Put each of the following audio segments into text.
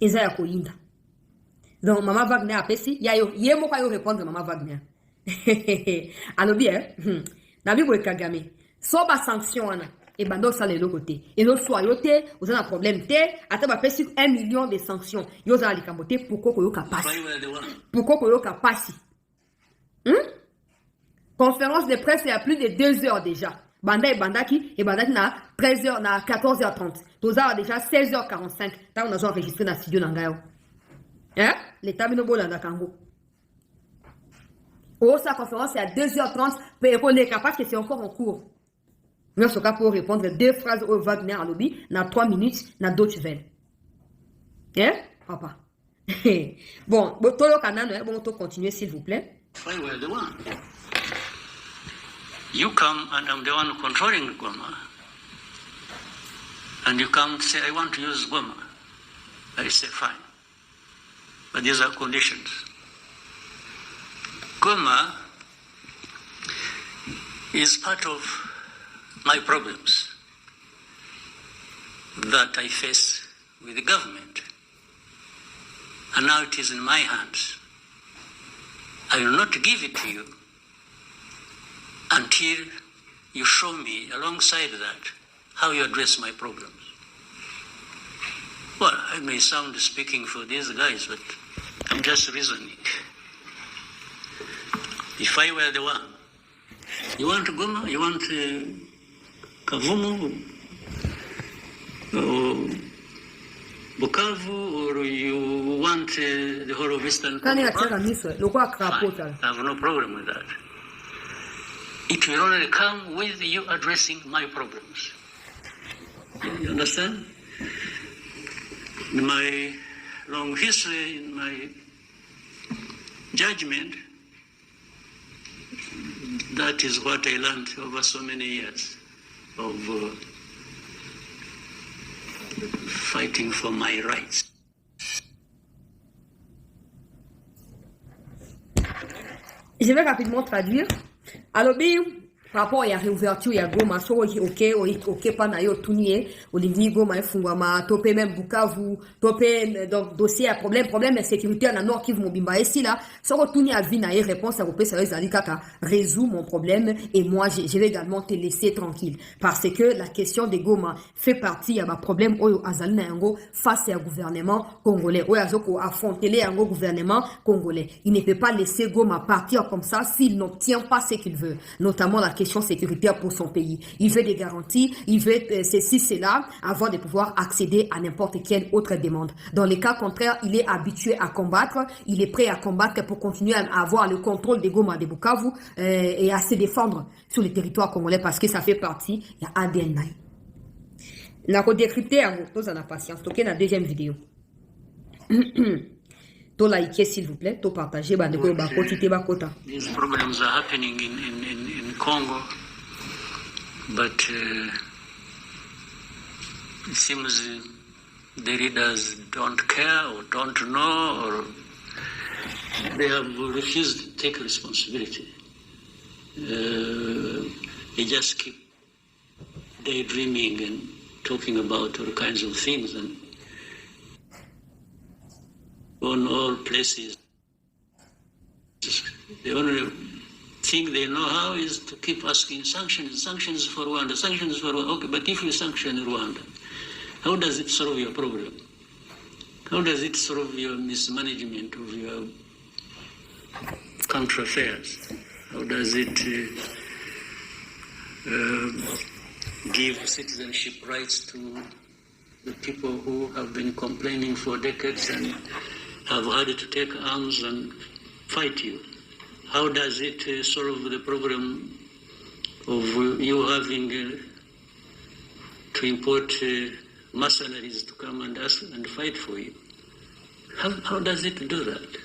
Eza ya koyinda. Donc, Maman Wagner a pesi, yé mo yo répondre Maman Wagner. Alobi, Nabi Boy Kagame, so ba sanction ana, et bando ça le côté. Et no soit yote, vous avez un problème te, ata ba pesi 1 million de sanctions. Yo za likambote pourquoi ko yo kapasi. Pourquoi ko yo kapasi. Conférence de presse il y a plus de 2 heures déjà. Banda et bandaki na 13h na 14h30. Toza déjà 16h45. Là on a enregistré dans studio nangayo. Hein? L'état bino bolanda kango. Oh, sa conférence c'est à 2h30 pour on est capable que c'est encore en cours. Nous sommes capables pour répondre 2 phrases au Wagner à lobby na 3 minutes na Deutsche Welle. Hein? Papa. Bon, tout le canal, bon, on continuer s'il vous plaît. You come and I'm the one controlling Goma. And you come and say, I want to use Goma. I say, fine. But these are conditions. Goma is part of my problems that I face with the government. And now it is in my hands. I will not give it to you until you show me, alongside that, how you address my problems. Well, I may sound speaking for these guys, but I'm just reasoning. If I were the one, you want Goma, you want Kavumu, or Bukavu, or you want the whole of Eastern Congo? I have no problem with that. It will only come with you addressing my problems. You understand? In my long history, in my judgment, that is what I learned over so many years of fighting for my rights. Je vais rapidement traduire. Alors, par rapport à la réouverture, il y a Goma, ok, pas na yo tunie, olingi Goma fungwama, topé même Bukavu, topé donc dossier à problème sécuritaire dans Nord Kivu Mobimba ici là, so retourner à vie na réponse à repé ça les kaka résout mon problème et moi je vais également te laisser tranquille parce que la question des Goma fait partie à ma problème oyo azali na yango face au gouvernement congolais oyo azoko affronter les yango gouvernement congolais. Il ne peut pas laisser Goma partir comme ça s'il n'obtient pas ce qu'il veut, notamment la question sécuritaire pour son pays. Il veut des garanties, il veut ceci, cela, avant de pouvoir accéder à n'importe quelle autre demande. Dans le cas contraire, il est habitué à combattre, il est prêt à combattre pour continuer à avoir le contrôle des Goma de Bukavu et à se défendre sur le territoire congolais parce que ça fait partie, il y a ADN. La redécrypter à vous, tous en patience, toquez la deuxième vidéo. To liker s'il vous plaît, to partager, ba ndeko ba kotite ba kota. These problems are happening in Congo, but it seems the leaders don't care or don't know, or they have refused to take responsibility. They just keep daydreaming and talking about all kinds of things and on all places. The only thing they know how is to keep asking sanctions for Rwanda, sanctions for Rwanda. Okay, but if you sanction Rwanda, how does it solve your problem? How does it solve your mismanagement of your country affairs? How does it give citizenship rights to the people who have been complaining for decades and have had to take arms and fight you? How does it solve the problem of you having to import mercenaries to come and ask and fight for you? How does it do that?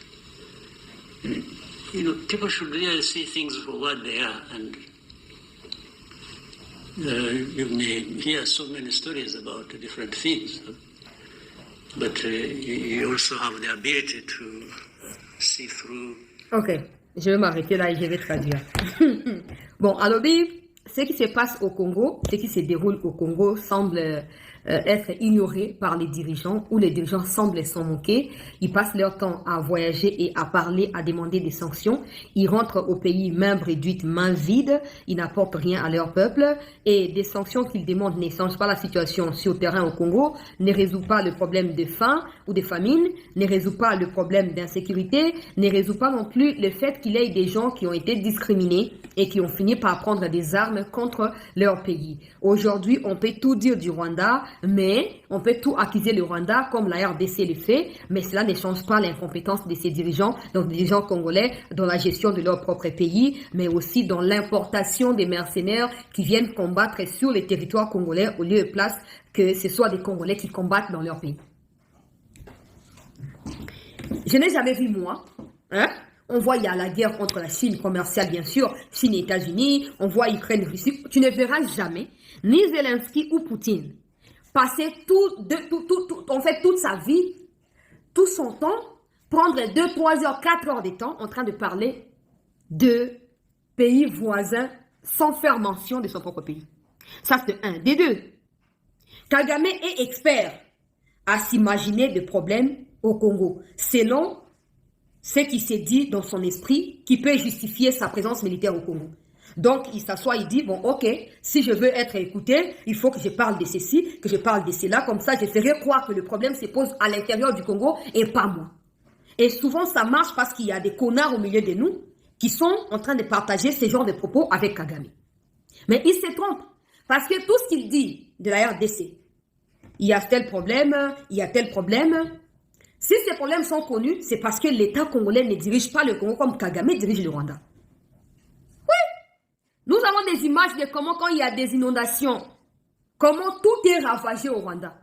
You know, people should really see things for what they are, and you may hear so many stories about different things, but you also have the ability to see through. Ok, je vais m'arrêter là et je vais traduire. Bon, alors, ce qui se passe au Congo, ce qui se déroule au Congo semble être ignorés par les dirigeants, ou les dirigeants semblent s'en moquer. Ils passent leur temps à voyager et à parler, à demander des sanctions. Ils rentrent au pays main réduite, main vide. Ils n'apportent rien à leur peuple. Et des sanctions qu'ils demandent ne changent pas la situation sur le terrain au Congo, ne résout pas le problème de faim ou de famine, ne résout pas le problème d'insécurité, ne résout pas non plus le fait qu'il y ait des gens qui ont été discriminés et qui ont fini par prendre des armes contre leur pays. Aujourd'hui, on peut tout dire du Rwanda, mais on peut tout accuser le Rwanda comme la RDC le fait, mais cela ne change pas l'incompétence de ces dirigeants, donc des dirigeants congolais, dans la gestion de leur propre pays, mais aussi dans l'importation des mercenaires qui viennent combattre sur les territoires congolais au lieu de place que ce soit des Congolais qui combattent dans leur pays. Je n'ai jamais vu, moi, on voit il y a la guerre entre la Chine commerciale, bien sûr, Chine et États-Unis, on voit Ukraine, Russie. Tu ne verras jamais ni Zelensky ou Poutine passer en fait toute sa vie, tout son temps, prendre 2, 3 heures, 4 heures de temps en train de parler de pays voisins sans faire mention de son propre pays. Ça, c'est un. Des deux, Kagame est expert à s'imaginer des problèmes au Congo, selon ce qui s'est dit dans son esprit qui peut justifier sa présence militaire au Congo. Donc, il s'assoit, il dit, bon, ok, si je veux être écouté, il faut que je parle de ceci, que je parle de cela, comme ça, je ferai croire que le problème se pose à l'intérieur du Congo et pas moi. Et souvent, ça marche parce qu'il y a des connards au milieu de nous qui sont en train de partager ce genre de propos avec Kagame. Mais il se trompe, parce que tout ce qu'il dit de la RDC, il y a tel problème, il y a tel problème. Si ces problèmes sont connus, c'est parce que l'État congolais ne dirige pas le Congo comme Kagame dirige le Rwanda. Nous avons des images de comment, quand il y a des inondations, comment tout est ravagé au Rwanda.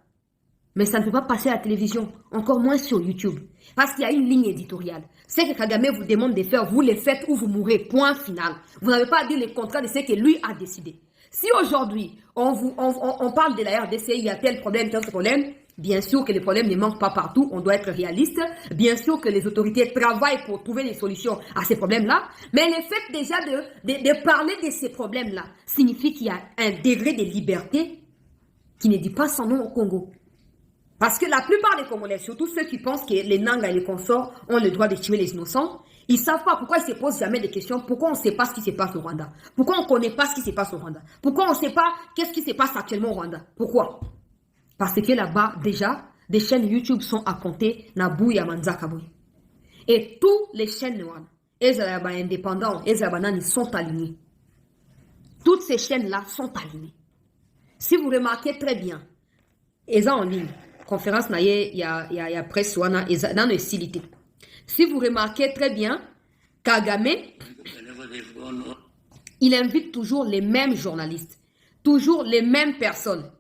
Mais ça ne peut pas passer à la télévision, encore moins sur YouTube. Parce qu'il y a une ligne éditoriale. Ce que Kagame vous demande de faire, vous le faites ou vous mourrez, point final. Vous n'avez pas à dire le contraire de ce que lui a décidé. Si aujourd'hui, on parle de la RDC, il y a tel problème, bien sûr que les problèmes ne manquent pas partout, on doit être réaliste. Bien sûr que les autorités travaillent pour trouver des solutions à ces problèmes-là. Mais le fait déjà de parler de ces problèmes-là signifie qu'il y a un degré de liberté qui ne dit pas son nom au Congo. Parce que la plupart des Congolais, surtout ceux qui pensent que les Nanga et les consorts ont le droit de tuer les innocents, ils ne savent pas pourquoi ils ne se posent jamais des questions. Pourquoi on ne sait pas ce qui se passe au Rwanda? Pourquoi on ne connaît pas ce qui se passe au Rwanda? Pourquoi on ne sait pas qu'est-ce qui se passe actuellement au Rwanda? Pourquoi? Parce que là-bas, déjà, des chaînes YouTube sont à compter Nabou et Manzakaboui. Et tous les chaînes indépendants, ils sont alignés. Toutes ces chaînes-là sont alignées. Si vous remarquez très bien, ils ont en ligne, conférence, il y a presse, dans les cilités. Si vous remarquez très bien, Kagame, il invite toujours les mêmes journalistes, toujours les mêmes personnes,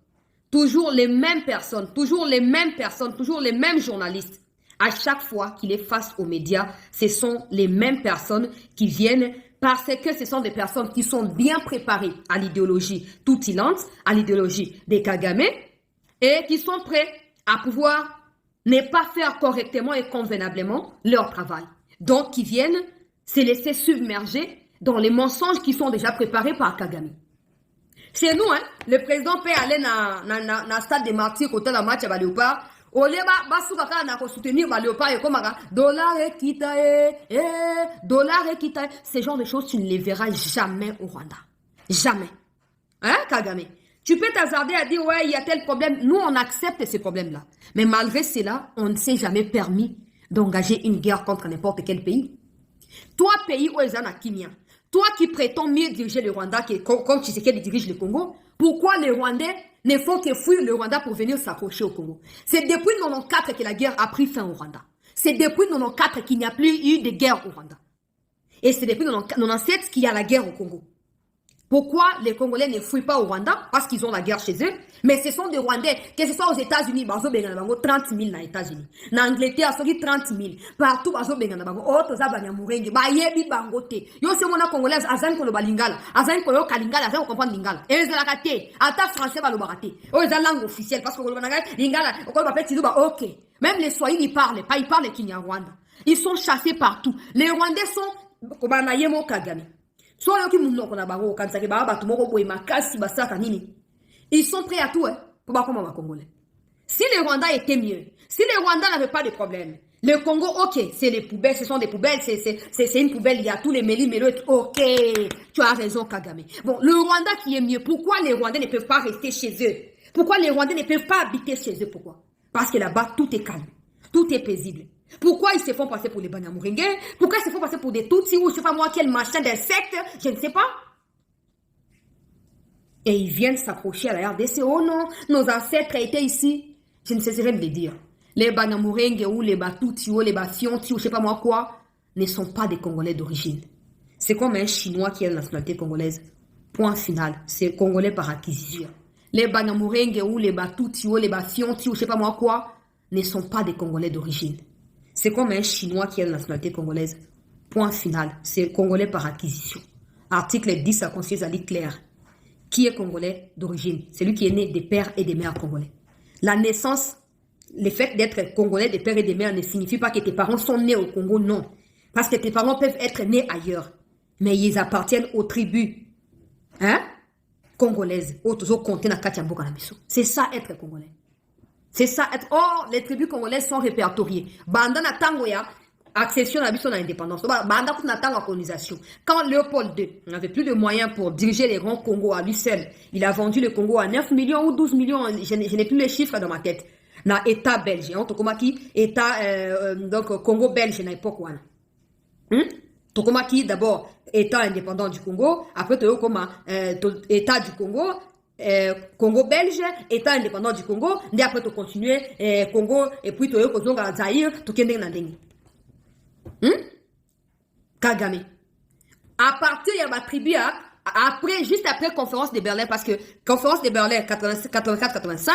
toujours les mêmes personnes, toujours les mêmes personnes, toujours les mêmes journalistes. À chaque fois qu'il est face aux médias, ce sont les mêmes personnes qui viennent parce que ce sont des personnes qui sont bien préparées à l'idéologie toutilante, à l'idéologie des Kagame et qui sont prêts à pouvoir ne pas faire correctement et convenablement leur travail. Donc, qui viennent se laisser submerger dans les mensonges qui sont déjà préparés par Kagame. Chez nous, le président peut aller dans le stade des martyrs côté de la match à Léopard. Au lieu de soutenir Léopard et comme dollar et kitae, dollar et kitae. Ces genres de choses, tu ne les verras jamais au Rwanda. Jamais. Hein, Kagame? Tu peux t'hasarder à dire, ouais, il y a tel problème. Nous, on accepte ces problèmes-là. Mais malgré cela, on ne s'est jamais permis d'engager une guerre contre n'importe quel pays. Toi, pays où ils en Kimia, toi qui prétends mieux diriger le Rwanda comme Tshisekedi dirige le Congo, pourquoi les Rwandais ne font que fuir le Rwanda pour venir s'accrocher au Congo? C'est depuis 1994 que la guerre a pris fin au Rwanda. C'est depuis 1994 qu'il n'y a plus eu de guerre au Rwanda. Et c'est depuis 1997 qu'il y a la guerre au Congo. Pourquoi les Congolais ne fuient pas au Rwanda? Parce qu'ils ont la guerre chez eux. Mais ce sont des Rwandais, que ce soit aux États-Unis, 30 000 aux États-Unis. En Angleterre, 30 000. Partout, autres Abanyamurenge, Bayebi Bangote. Yo, c'est mon Congolais, Azan Kolo Balingala, Azan Kolo Kalingala, Azan comprend Lingala. Et ils ont la raté. Ata français va le barater. Oh, ils ont la langue officielle. Parce que Lingala, ok. Même les Swahili, ils parlent pas, ils parlent Kinyarwanda. Ils sont chassés partout. Les Rwandais sont, Kobanayemo Kagame. Ils sont prêts à tout. Pourquoi comment Congolais? Si le Rwanda était mieux, si le Rwanda n'avait pas de problème, le Congo, ok, c'est les poubelles, ce sont des poubelles, c'est une poubelle, il y a tous les méli-mélo, ok, tu as raison Kagame. Bon, le Rwanda qui est mieux, pourquoi les Rwandais ne peuvent pas rester chez eux? Pourquoi les Rwandais ne peuvent pas habiter chez eux? Pourquoi? Parce que là-bas, tout est calme, tout est paisible. Pourquoi ils se font passer pour les Banyamulenge? Pourquoi ils se font passer pour des Tutsis ou je sais pas moi quel machin d'insectes? Je ne sais pas. Et ils viennent s'approcher à la RDC. Oh non, nos ancêtres étaient ici. Je ne cesserai de le dire. Les Banyamulenge ou les Batuti ou les Bafionti ou je sais pas moi quoi ne sont pas des Congolais d'origine. C'est comme un Chinois qui a la nationalité congolaise. Point final. C'est Congolais par acquisition. Les Banyamulenge ou les Batuti ou les Bafionti ou je sais pas moi quoi ne sont pas des Congolais d'origine. C'est comme un Chinois qui a la nationalité congolaise. Point final. C'est Congolais par acquisition. Article 10 de la Constitution dit clair. Qui est Congolais d'origine? Celui qui est né des pères et des mères congolais. La naissance, le fait d'être Congolais des pères et des mères ne signifie pas que tes parents sont nés au Congo, non. Parce que tes parents peuvent être nés ailleurs. Mais ils appartiennent aux tribus congolaises. C'est ça être Congolais. C'est ça être... Oh, les tribus congolaises sont répertoriées. Bandana Tangoya, accession à l'indépendance. Bandana Tango colonisation. Quand Léopold II n'avait plus de moyens pour diriger les grands Congo à lui seul, il a vendu le Congo à 9 millions ou 12 millions, je n'ai plus les chiffres dans ma tête. Dans l'État belge. État, donc Congo belge à l'époque. Tokomaki, d'abord, État indépendant du Congo. Après, État du Congo. Congo belge, État indépendant du Congo, et après tu continues Congo et puis tu as Zaïre, tu kende na ndenge. Kagame. À partir de la tribu, après, juste après conférence de Berlin, parce que conférence de Berlin 84-85,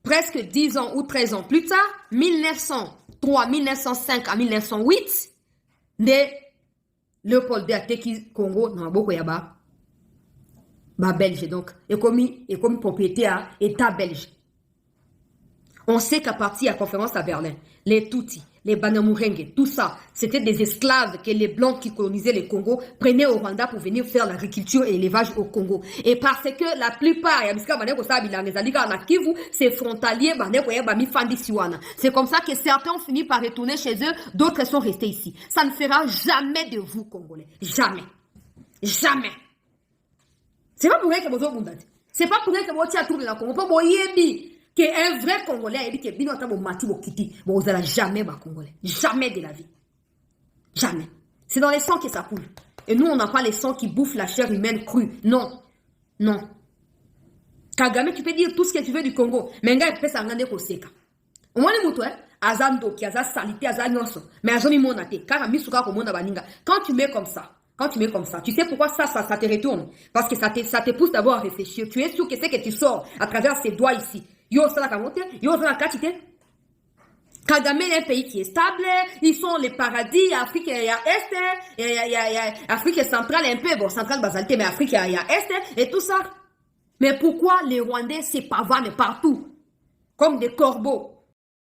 presque 10 ans ou 13 ans plus tard, 1903, 1905 à 1908, de Léopold II Ateki Congo, dans beaucoup yaba. Belge donc, et comme propriété à État belge. On sait qu'à partir de la conférence à Berlin, les Tutsis, les Banyamulenge, tout ça, c'était des esclaves que les Blancs qui colonisaient le Congo prenaient au Rwanda pour venir faire l'agriculture et l'élevage au Congo. Et parce que la plupart, c'est frontalier, c'est comme ça que certains ont fini par retourner chez eux, d'autres sont restés ici. Ça ne fera jamais de vous, Congolais. Jamais. Jamais. C'est pas pour rien que vous avez c'est pas pour rien que vous avez trouvé dans le Congo. Pour que un vrai Congolais a dit que bino tabo mati bo kiti, vous allez jamais ba Congolais, jamais de la vie, jamais. C'est dans les sangs que ça coule. Et nous on n'a pas les sangs qui bouffent la chair humaine crue. Non, non. Kagame, tu peux dire tout ce que tu veux du Congo, mais nga peut s'engager ko seka. Au moins les moutons, azando qui aza salité aza nyonso, mais azomi monate, car misuka ko mona baninga. Quand tu mets comme ça. Tu sais pourquoi ça te retourne? Parce que ça te pousse d'abord à réfléchir. Tu es sûr que c'est que tu sors à travers ces doigts ici. Yo, ça la camote, yo, ça la catite. Kagame est un pays qui est stable. Ils sont les paradis. Afrique, il y a Est. Il y a Afrique centrale un peu. Bon, centrale basalité, mais Afrique, il y a Est. Et tout ça. Mais pourquoi les Rwandais se pavanent partout? Comme des corbeaux.